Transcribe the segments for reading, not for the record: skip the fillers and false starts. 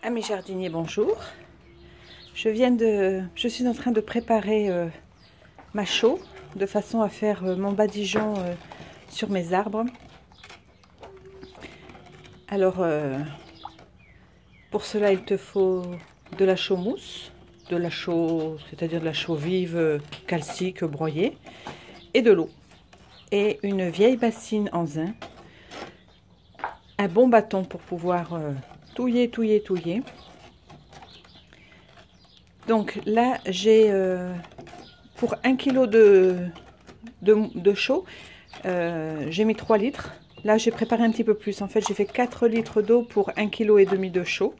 Amis jardiniers, bonjour. Je suis en train de préparer ma chaux de façon à faire mon badigeon sur mes arbres. Alors, pour cela, il te faut de la chaux mousse, de la chaux, c'est-à-dire de la chaux vive, calcique, broyée, et de l'eau. Et une vieille bassine en zinc, un bon bâton pour pouvoir touiller. Donc là, j'ai pour 1 kg de chaux, j'ai mis 3 litres. Là, j'ai préparé un petit peu plus. En fait, j'ai fait 4 litres d'eau pour 1,5 kg de chaux.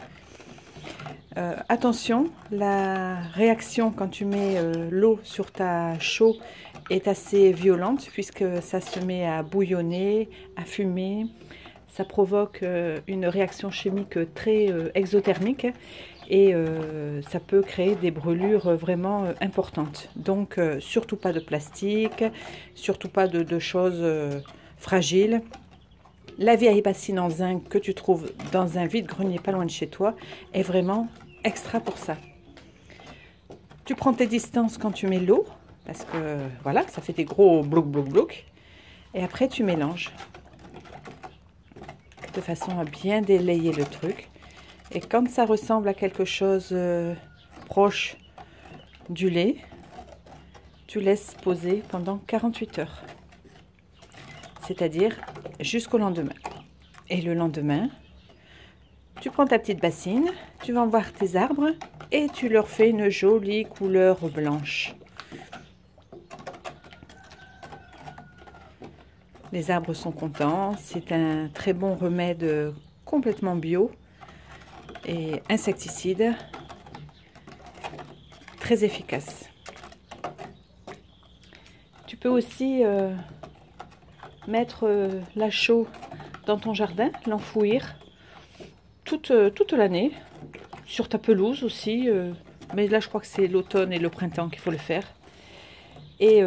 Attention, la réaction quand tu mets l'eau sur ta chaux est assez violente puisque ça se met à bouillonner, à fumer. Ça provoque une réaction chimique très exothermique et ça peut créer des brûlures vraiment importantes. Donc surtout pas de plastique, surtout pas de choses fragiles. La vieille bassine en zinc que tu trouves dans un vide-grenier pas loin de chez toi est vraiment extra pour ça. Tu prends tes distances quand tu mets l'eau, parce que voilà, ça fait des gros blocs. Et après tu mélanges de façon à bien délayer le truc. Et quand ça ressemble à quelque chose proche du lait, tu laisses poser pendant 48 heures. C'est-à-dire jusqu'au lendemain. Et le lendemain, tu prends ta petite bassine, tu vas voir tes arbres et tu leur fais une jolie couleur blanche. Les arbres sont contents, c'est un très bon remède complètement bio et insecticide, très efficace. Tu peux aussi mettre la chaux dans ton jardin, l'enfouir toute l'année, sur ta pelouse aussi, mais là je crois que c'est l'automne et le printemps qu'il faut le faire. Et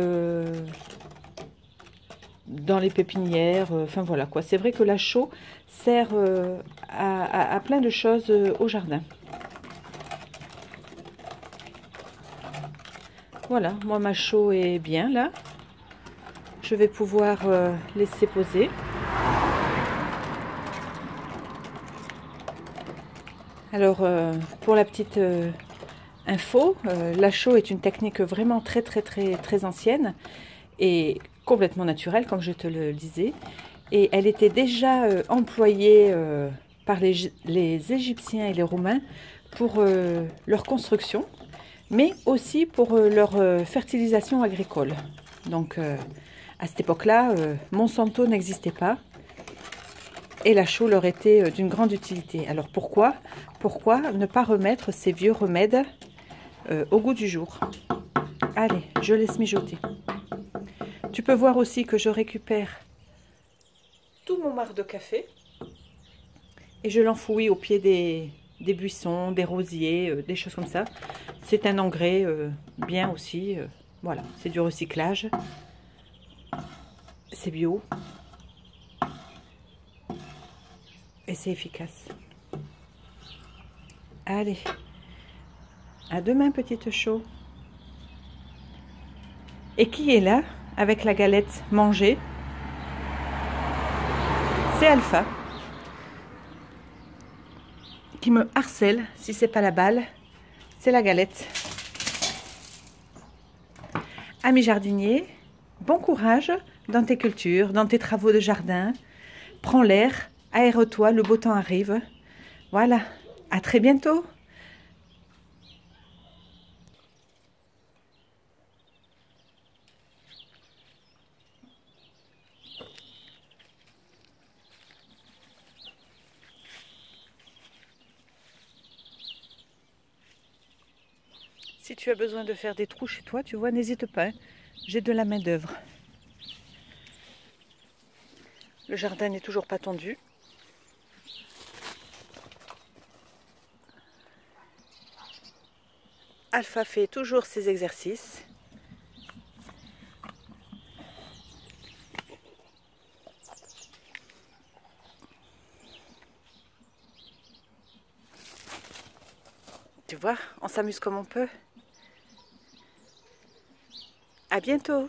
dans les pépinières, enfin voilà quoi. C'est vrai que la chaux sert à plein de choses au jardin. Voilà, moi ma chaux est bien là. Je vais pouvoir laisser poser. Alors pour la petite info, la chaux est une technique vraiment très ancienne et complètement naturelle, comme je te le disais. Et elle était déjà employée par les Égyptiens et les Romains pour leur construction, mais aussi pour leur fertilisation agricole. Donc à cette époque-là, Monsanto n'existait pas et la chaux leur était d'une grande utilité. Alors pourquoi ne pas remettre ces vieux remèdes au goût du jour? Allez, je laisse mijoter. Tu peux voir aussi que je récupère tout mon marc de café et je l'enfouis au pied des buissons, des rosiers, des choses comme ça. C'est un engrais bien aussi. Voilà, c'est du recyclage. C'est bio. Et c'est efficace. Allez, à demain petite chaux. Et qui est là avec la galette mangée? C'est Alpha qui me harcèle. Si c'est pas la balle, c'est la galette. Amis jardiniers, bon courage dans tes cultures, dans tes travaux de jardin. Prends l'air, aère-toi, le beau temps arrive. Voilà, à très bientôt. Si tu as besoin de faire des trous chez toi, tu vois, n'hésite pas. J'ai de la main-d'œuvre. Le jardin n'est toujours pas tondu. Alpha fait toujours ses exercices. Tu vois, on s'amuse comme on peut. À bientôt!